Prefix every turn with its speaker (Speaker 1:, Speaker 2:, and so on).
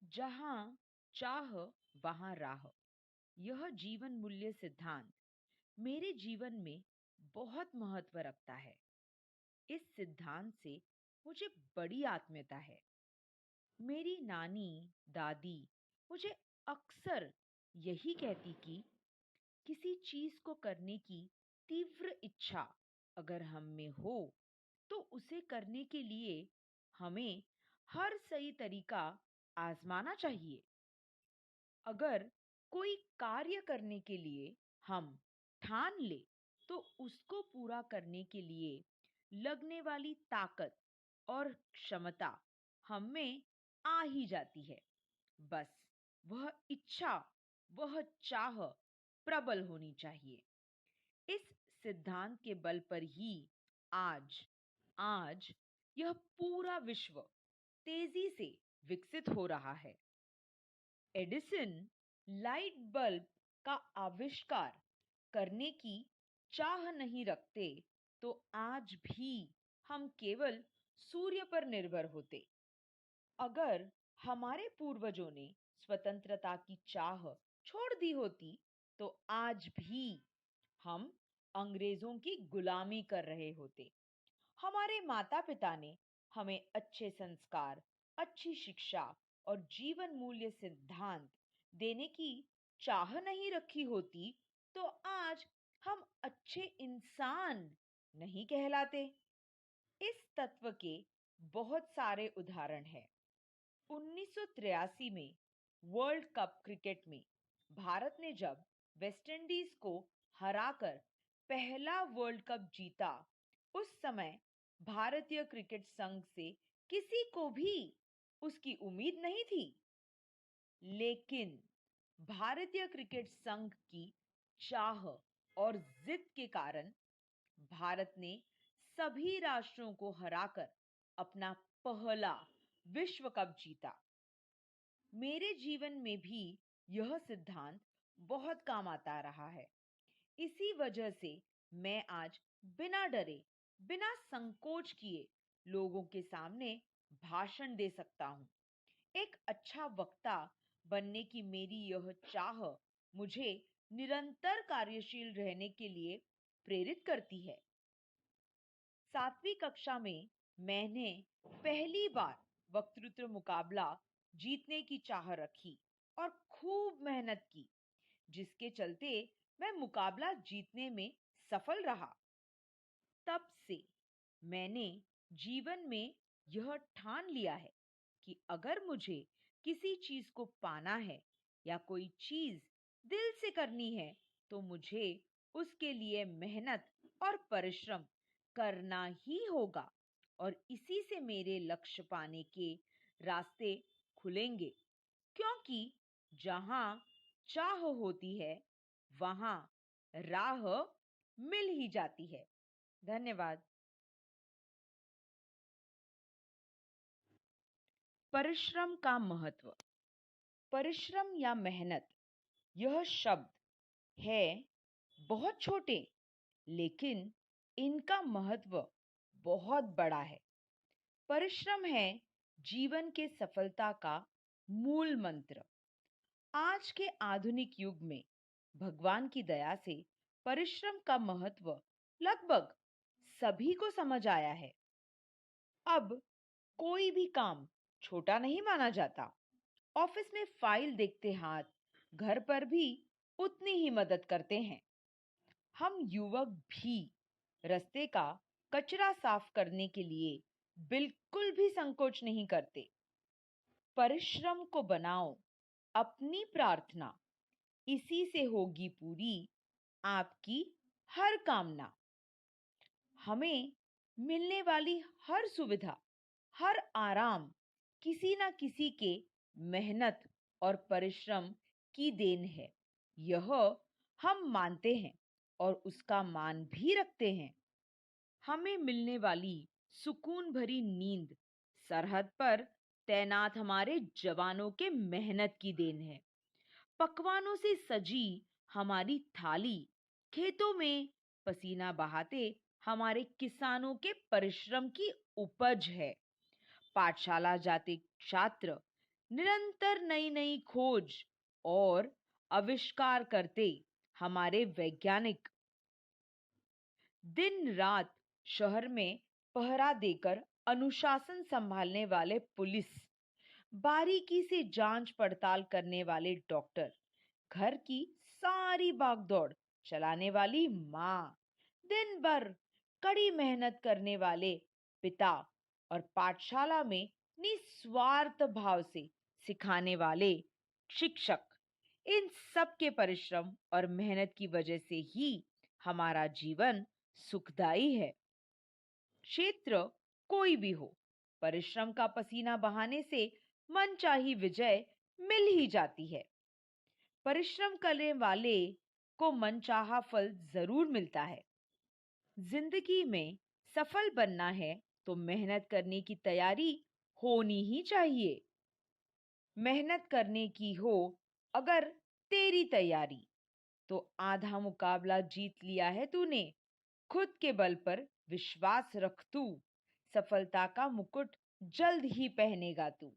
Speaker 1: जहां चाह वहां राह, यह जीवन मूल्य सिद्धांत मेरे जीवन में बहुत महत्व रखता है। इस सिद्धांत से मुझे बड़ी आत्मीयता है। मेरी नानी दादी मुझे अक्सर यही कहती कि किसी चीज को करने की तीव्र इच्छा अगर हम में हो तो उसे करने के लिए हमें हर सही तरीका आजमाना चाहिए। अगर कोई कार्य करने के लिए हम ठान ले तो उसको पूरा करने के लिए लगने वाली ताकत और क्षमता हम में आ ही जाती है। बस वह इच्छा, वह चाह प्रबल होनी चाहिए। इस सिद्धांत के बल पर ही आज आज यह पूरा विश्व तेजी से विकसित हो रहा है। एडिसन लाइट बल्ब का आविष्कार करने की चाह नहीं रखते तो आज भी हम केवल सूर्य पर निर्भर होते। अगर हमारे पूर्वजों ने स्वतंत्रता की चाह छोड़ दी होती तो आज भी हम अंग्रेजों की गुलामी कर रहे होते। हमारे माता पिता ने हमें अच्छे संस्कार, अच्छी शिक्षा और जीवन मूल्य सिद्धांत देने की चाह नहीं रखी होती तो आज हम अच्छे इंसान नहीं कहलाते। इस तत्व के बहुत सारे उदाहरण हैं। 1983 में वर्ल्ड कप क्रिकेट में भारत ने जब वेस्टइंडीज को हराकर पहला वर्ल्ड कप जीता, उस समय भारतीय क्रिकेट संघ से किसी को भी उसकी उम्मीद नहीं थी। लेकिन भारतीय क्रिकेट संघ की चाह और जिद के कारण भारत ने सभी राष्ट्रों को हराकर अपना पहला विश्व कप जीता। मेरे जीवन में भी यह सिद्धांत बहुत काम आता रहा है। इसी वजह से मैं आज बिना डरे, बिना संकोच किए लोगों के सामने भाषण दे सकता हूँ। एक अच्छा वक्ता बनने की मेरी यह चाह मुझे निरंतर कार्यशील रहने के लिए प्रेरित करती है। 7वीं कक्षा में मैंने पहली बार वक्तृत्व मुकाबला जीतने की चाह रखी और खूब मेहनत की, जिसके चलते मैं मुकाबला जीतने में सफल रहा। तब से मैंने जीवन में यह ठान लिया है कि अगर मुझे किसी चीज को पाना है या कोई चीज दिल से करनी है तो मुझे उसके लिए मेहनत और परिश्रम करना ही होगा और इसी से मेरे लक्ष्य पाने के रास्ते खुलेंगे। क्योंकि जहां चाह होती है वहां राह मिल ही जाती है। धन्यवाद। परिश्रम का महत्व। परिश्रम या मेहनत, यह शब्द है बहुत छोटे, लेकिन इनका महत्व बहुत बड़ा है। परिश्रम है जीवन के सफलता का मूल मंत्र। आज के आधुनिक युग में भगवान की दया से परिश्रम का महत्व लगभग सभी को समझ आया है। अब कोई भी काम छोटा नहीं माना जाता। ऑफिस में फाइल देखते हाथ घर पर भी उतनी ही मदद करते हैं। हम युवक भी रास्ते का कचरा साफ करने के लिए बिल्कुल भी संकोच नहीं करते। परिश्रम को बनाओ अपनी प्रार्थना, इसी से होगी पूरी आपकी हर कामना। हमें मिलने वाली हर सुविधा, हर आराम किसी ना किसी के मेहनत और परिश्रम की देन है। यह हम मानते हैं और उसका मान भी रखते हैं। हमें मिलने वाली सुकून भरी नींद सरहद पर तैनात हमारे जवानों के मेहनत की देन है। पकवानों से सजी हमारी थाली खेतों में पसीना बहाते हमारे किसानों के परिश्रम की उपज है। पाठशाला जाते छात्र निरंतर नई नई खोज और आविष्कार करते हमारे वैज्ञानिक दिन रात शहर में पहरा देकर अनुशासन संभालने वाले पुलिस, बारीकी से जांच पड़ताल करने वाले डॉक्टर, घर की सारी भागदौड़ चलाने वाली माँ, दिन भर कड़ी मेहनत करने वाले पिता और पाठशाला में निस्वार्थ भाव से सिखाने वाले शिक्षक, इन सब के परिश्रम और मेहनत की वजह से ही हमारा जीवन सुखदाई है। क्षेत्र कोई भी हो, परिश्रम का पसीना बहाने से मनचाही विजय मिल ही जाती है। परिश्रम करने वाले को मनचाहा फल जरूर मिलता है। जिंदगी में सफल बनना है तो मेहनत करने की तैयारी होनी ही चाहिए। मेहनत करने की हो अगर तेरी तैयारी, तो आधा मुकाबला जीत लिया है तूने। खुद के बल पर विश्वास रख तू, सफलता का मुकुट जल्द ही पहनेगा तू।